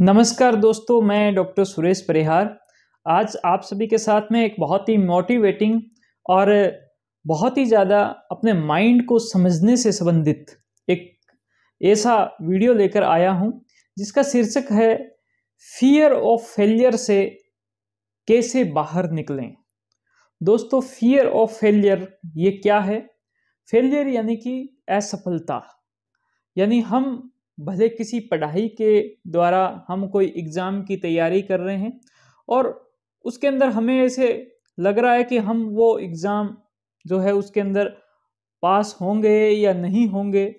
नमस्कार दोस्तों, मैं डॉक्टर सुरेश परिहार। आज आप सभी के साथ में एक बहुत ही मोटिवेटिंग और बहुत ही ज़्यादा अपने माइंड को समझने से संबंधित एक ऐसा वीडियो लेकर आया हूँ जिसका शीर्षक है फियर ऑफ फेलियर से कैसे बाहर निकलें। दोस्तों, फियर ऑफ फेलियर ये क्या है? फेलियर यानी कि असफलता। यानी हम भले किसी पढ़ाई के द्वारा हम कोई एग्ज़ाम की तैयारी कर रहे हैं और उसके अंदर हमें ऐसे लग रहा है कि हम वो एग्ज़ाम जो है उसके अंदर पास होंगे या नहीं होंगे,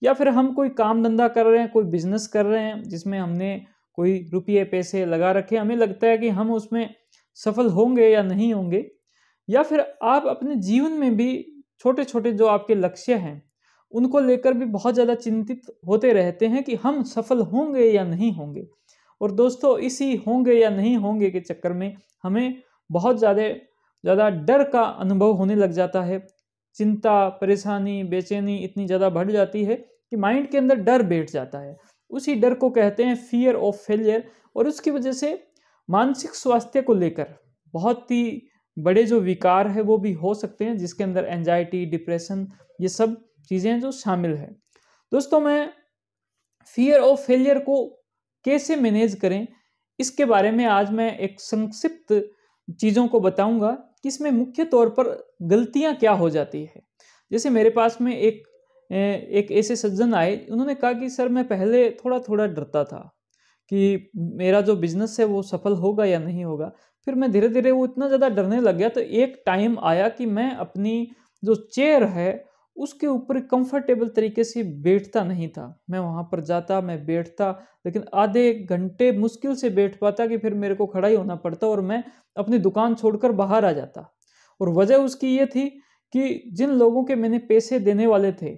या फिर हम कोई काम धंधा कर रहे हैं, कोई बिजनेस कर रहे हैं जिसमें हमने कोई रुपये पैसे लगा रखे, हमें लगता है कि हम उसमें सफल होंगे या नहीं होंगे। या फिर आप अपने जीवन में भी छोटे छोटे जो आपके लक्ष्य हैं उनको लेकर भी बहुत ज़्यादा चिंतित होते रहते हैं कि हम सफल होंगे या नहीं होंगे। और दोस्तों, इसी होंगे या नहीं होंगे के चक्कर में हमें बहुत ज़्यादा डर का अनुभव होने लग जाता है। चिंता, परेशानी, बेचैनी इतनी ज़्यादा बढ़ जाती है कि माइंड के अंदर डर बैठ जाता है। उसी डर को कहते हैं फियर ऑफ फेलियर। और उसकी वजह से मानसिक स्वास्थ्य को लेकर बहुत ही बड़े जो विकार है वो भी हो सकते हैं, जिसके अंदर एंजाइटी, डिप्रेशन, ये सब चीज़ें जो शामिल है। दोस्तों, मैं फियर ऑफ फेलियर को कैसे मैनेज करें, इसके बारे में आज मैं एक संक्षिप्त चीज़ों को बताऊंगा कि इसमें मुख्य तौर पर गलतियां क्या हो जाती है। जैसे मेरे पास में एक ऐसे सज्जन आए, उन्होंने कहा कि सर, मैं पहले थोड़ा थोड़ा डरता था कि मेरा जो बिजनेस है वो सफल होगा या नहीं होगा। फिर मैं धीरे धीरे वो इतना ज़्यादा डरने लग गया, तो एक टाइम आया कि मैं अपनी जो चेयर है उसके ऊपर कंफर्टेबल तरीके से बैठता नहीं था। मैं वहाँ पर जाता, मैं बैठता, लेकिन आधे घंटे मुश्किल से बैठ पाता कि फिर मेरे को खड़ा ही होना पड़ता और मैं अपनी दुकान छोड़कर बाहर आ जाता। और वजह उसकी ये थी कि जिन लोगों के मैंने पैसे देने वाले थे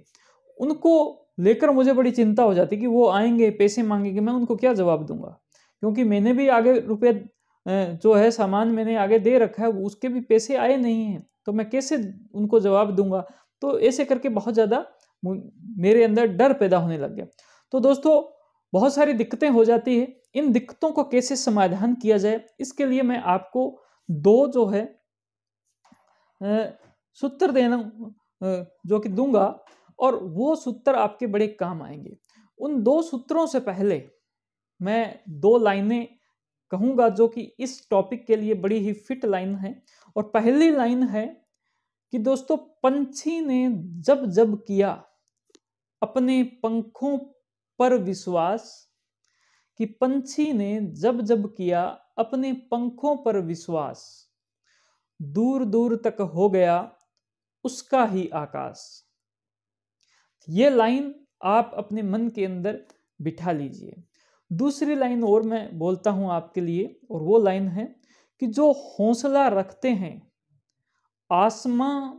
उनको लेकर मुझे बड़ी चिंता हो जाती कि वो आएंगे, पैसे मांगेंगे, मैं उनको क्या जवाब दूंगा, क्योंकि मैंने भी आगे रुपये जो है सामान मैंने आगे दे रखा है, उसके भी पैसे आए नहीं हैं, तो मैं कैसे उनको जवाब दूंगा। तो ऐसे करके बहुत ज़्यादा मेरे अंदर डर पैदा होने लग गया। तो दोस्तों, बहुत सारी दिक्कतें हो जाती है। इन दिक्कतों को कैसे समाधान किया जाए, इसके लिए मैं आपको दो जो है सूत्र देना जो कि दूंगा, और वो सूत्र आपके बड़े काम आएंगे। उन दो सूत्रों से पहले मैं दो लाइनें कहूंगा जो कि इस टॉपिक के लिए बड़ी ही फिट लाइन है। और पहली लाइन है कि दोस्तों, पंछी ने जब जब किया अपने पंखों पर विश्वास, कि पंछी ने जब जब किया अपने पंखों पर विश्वास, दूर दूर तक हो गया उसका ही आकाश। ये लाइन आप अपने मन के अंदर बिठा लीजिए। दूसरी लाइन और मैं बोलता हूं आपके लिए, और वो लाइन है कि जो हौसला रखते हैं आसमां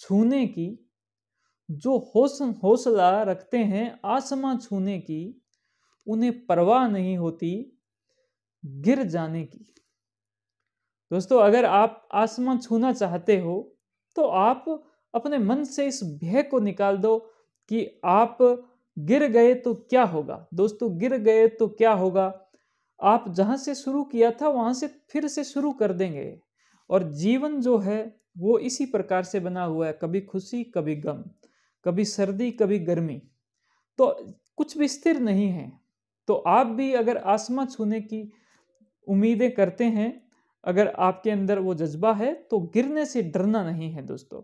छूने की, जो हौसला रखते हैं आसमां छूने की, उन्हें परवाह नहीं होती गिर जाने की। दोस्तों, अगर आप आसमां छूना चाहते हो तो आप अपने मन से इस भय को निकाल दो कि आप गिर गए तो क्या होगा। दोस्तों, गिर गए तो क्या होगा, आप जहां से शुरू किया था वहां से फिर से शुरू कर देंगे। और जीवन जो है वो इसी प्रकार से बना हुआ है, कभी खुशी कभी गम, कभी सर्दी कभी गर्मी, तो कुछ भी स्थिर नहीं है। तो आप भी अगर आसमां छूने की उम्मीदें करते हैं, अगर आपके अंदर वो जज्बा है, तो गिरने से डरना नहीं है। दोस्तों,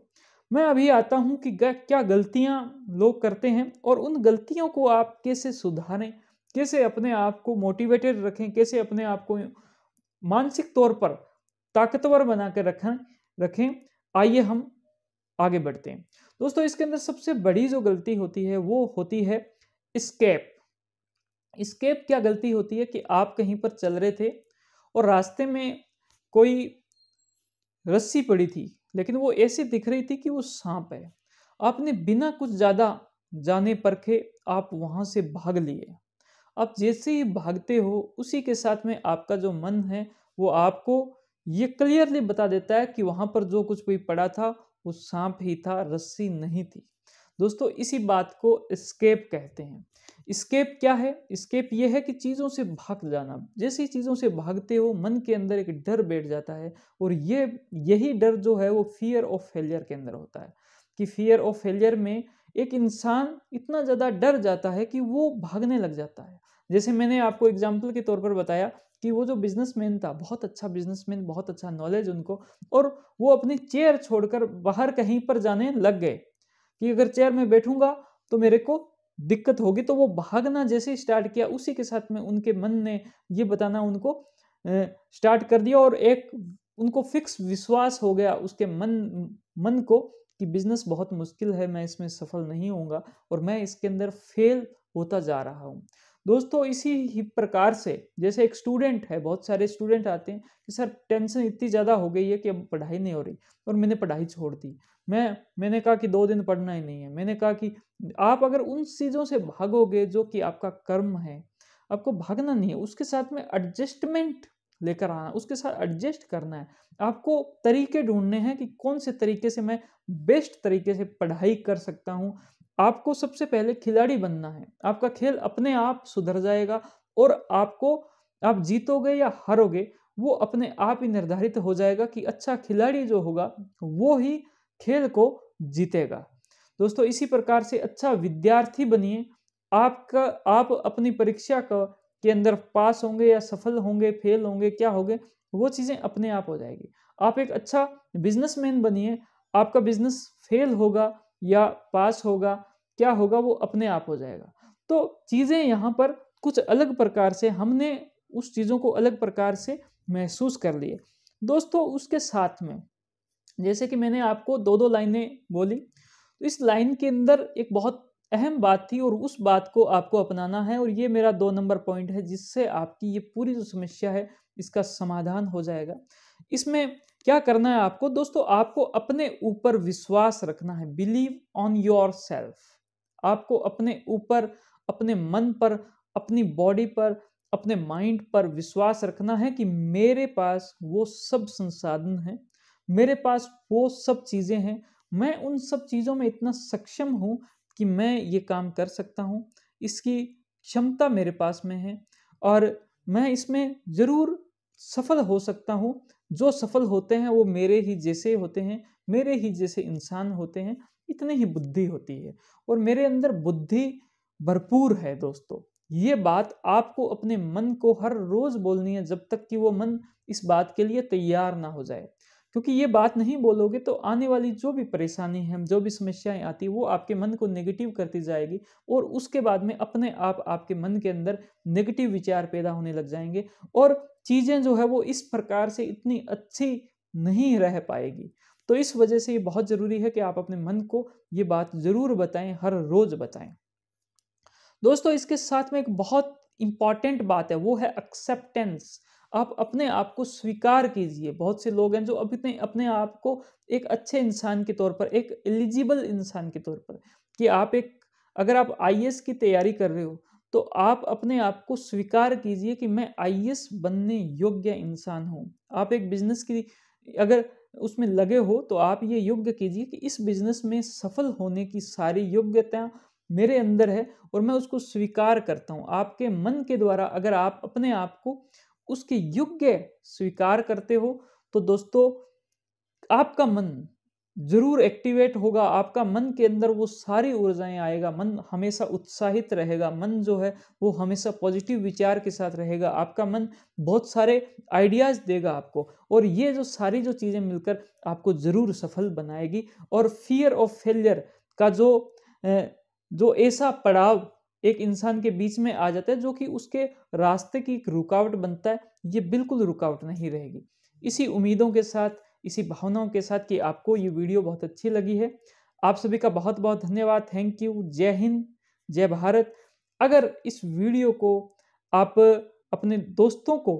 मैं अभी आता हूं कि क्या गलतियां लोग करते हैं और उन गलतियों को आप कैसे सुधारें, कैसे अपने आप को मोटिवेटेड रखें, कैसे अपने आप को मानसिक तौर पर ताकतवर बना कर रखें। आइए हम आगे बढ़ते हैं। दोस्तों, इसके अंदर सबसे बड़ी जो गलती होती है वो होती है स्केप। स्केप क्या गलती होती है कि आप कहीं पर चल रहे थे और रास्ते में कोई रस्सी पड़ी थी, लेकिन वो ऐसी दिख रही थी कि वो सांप है। आपने बिना कुछ ज़्यादा जाने परखे आप वहाँ से भाग लिए। आप जैसे ही भागते हो उसी के साथ में आपका जो मन है वो आपको ये क्लियरली बता देता है कि वहाँ पर जो कुछ भी पड़ा था वो सांप ही था, रस्सी नहीं थी। दोस्तों इसी बात को एस्केप कहते हैं। एस्केप क्या है? एस्केप ये है कि चीज़ों से भाग जाना। जैसे ही चीज़ों से भागते हो मन के अंदर एक डर बैठ जाता है, और यही डर जो है वो फियर ऑफ फेलियर के अंदर होता है, कि फियर ऑफ फेलियर में एक इंसान इतना ज़्यादा डर जाता है कि वो भागने लग जाता है। जैसे मैंने आपको एग्जाम्पल के तौर पर बताया कि वो जो बिजनेसमैन था, बहुत अच्छा बिजनेसमैन, बहुत अच्छा नॉलेज उनको, और वो अपनी चेयर छोड़कर बाहर कहीं पर जाने लग गए कि अगर चेयर में बैठूंगा तो मेरे को दिक्कत होगी। तो वो भागना जैसे स्टार्ट किया, उसी के साथ में उनके मन ने ये बताना उनको स्टार्ट कर दिया, और एक उनको फिक्स विश्वास हो गया उसके मन को कि बिजनेस बहुत मुश्किल है, मैं इसमें सफल नहीं होऊंगा और मैं इसके अंदर फेल होता जा रहा हूँ। दोस्तों इसी ही प्रकार से जैसे एक स्टूडेंट है, बहुत सारे स्टूडेंट आते हैं कि सर टेंशन इतनी ज़्यादा हो गई है कि अब पढ़ाई नहीं हो रही और मैंने पढ़ाई छोड़ दी। मैंने कहा कि 2 दिन पढ़ना ही नहीं है। मैंने कहा कि आप अगर उन चीज़ों से भागोगे जो कि आपका कर्म है, आपको भागना नहीं है, उसके साथ में एडजस्टमेंट लेकर आना, उसके साथ एडजस्ट करना है। आपको तरीके ढूँढने हैं कि कौन से तरीके से मैं बेस्ट तरीके से पढ़ाई कर सकता हूँ। आपको सबसे पहले खिलाड़ी बनना है। आपका खेल अपने आप सुधर जाएगा, और आप जीतोगे या हारोगे वो अपने आप ही निर्धारित हो जाएगा कि अच्छा खिलाड़ी जो होगा वो ही खेल को जीतेगा। दोस्तों इसी प्रकार से अच्छा विद्यार्थी बनिए। आप अपनी परीक्षा के अंदर पास होंगे या सफल होंगे, फेल होंगे, क्या होंगे, वो चीज़ें अपने आप हो जाएगी। आप एक अच्छा बिजनेसमैन बनिए। आपका बिजनेस फेल होगा या पास होगा, क्या होगा, वो अपने आप हो जाएगा। तो चीज़ें यहाँ पर कुछ अलग प्रकार से हमने उस चीज़ों को अलग प्रकार से महसूस कर लिए। दोस्तों उसके साथ में जैसे कि मैंने आपको 2-2 लाइनें बोली, तो इस लाइन के अंदर एक बहुत अहम बात थी, और उस बात को आपको अपनाना है, और ये मेरा 2 नंबर पॉइंट है जिससे आपकी ये पूरी जो समस्या है इसका समाधान हो जाएगा। इसमें क्या करना है आपको दोस्तों? आपको अपने ऊपर विश्वास रखना है। Believe on yourself. आपको अपने ऊपर, अपने मन पर, अपनी बॉडी पर, अपने माइंड पर विश्वास रखना है कि मेरे पास वो सब संसाधन हैं, मेरे पास वो सब चीज़ें हैं, मैं उन सब चीज़ों में इतना सक्षम हूँ कि मैं ये काम कर सकता हूँ, इसकी क्षमता मेरे पास में है, और मैं इसमें ज़रूर सफल हो सकता हूँ। जो सफल होते हैं वो मेरे ही जैसे होते हैं, मेरे ही जैसे इंसान होते हैं, इतनी ही बुद्धि होती है, और मेरे अंदर बुद्धि भरपूर है। दोस्तों ये बात आपको अपने मन को हर रोज बोलनी है जब तक कि वो मन इस बात के लिए तैयार ना हो जाए, क्योंकि ये बात नहीं बोलोगे तो आने वाली जो भी परेशानी है, जो भी समस्याएं आती वो आपके मन को नेगेटिव करती जाएगी, और उसके बाद में अपने आप आपके मन के अंदर नेगेटिव विचार पैदा होने लग जाएंगे, और चीज़ें जो है वो इस प्रकार से इतनी अच्छी नहीं रह पाएगी। तो इस वजह से ये बहुत ज़रूरी है कि आप अपने मन को ये बात ज़रूर बताएं, हर रोज़ बताएं। दोस्तों इसके साथ में एक बहुत इंपॉर्टेंट बात है, वो है एक्सेप्टेंस। आप अपने आप को स्वीकार कीजिए। बहुत से लोग हैं जो अभी अपने आप को एक अच्छे इंसान के तौर पर, एक एलिजिबल इंसान के तौर पर, कि अगर आप आईएएस की तैयारी कर रहे हो तो आप अपने आप को स्वीकार कीजिए कि मैं आईएएस बनने योग्य इंसान हूँ। आप एक बिजनेस की अगर उसमें लगे हो तो आप ये योग्य कीजिए कि इस बिजनेस में सफल होने की सारी योग्यता मेरे अंदर है, और मैं उसको स्वीकार करता हूँ। आपके मन के द्वारा अगर आप अपने आप को उसके योग्य स्वीकार करते हो तो दोस्तों आपका मन जरूर एक्टिवेट होगा। आपका मन के अंदर वो सारी ऊर्जाएं आएगा, मन हमेशा उत्साहित रहेगा, मन जो है वो हमेशा पॉजिटिव विचार के साथ रहेगा। आपका मन बहुत सारे आइडियाज देगा आपको, और ये जो सारी जो चीज़ें मिलकर आपको जरूर सफल बनाएगी। और फियर ऑफ फेलियर का जो ऐसा पड़ाव एक इंसान के बीच में आ जाता है जो कि उसके रास्ते की एक रुकावट बनता है, ये बिल्कुल रुकावट नहीं रहेगी। इसी उम्मीदों के साथ, इसी भावनाओं के साथ कि आपको ये वीडियो बहुत अच्छी लगी है, आप सभी का बहुत बहुत धन्यवाद। Thank you. जय हिंद, जय भारत। अगर इस वीडियो को आप अपने दोस्तों को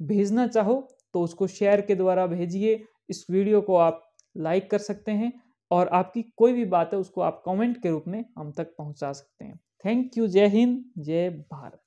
भेजना चाहो तो उसको शेयर के द्वारा भेजिए। इस वीडियो को आप लाइक कर सकते हैं, और आपकी कोई भी बात है उसको आप कमेंट के रूप में हम तक पहुंचा सकते हैं। Thank you. जय हिंद, जय भारत।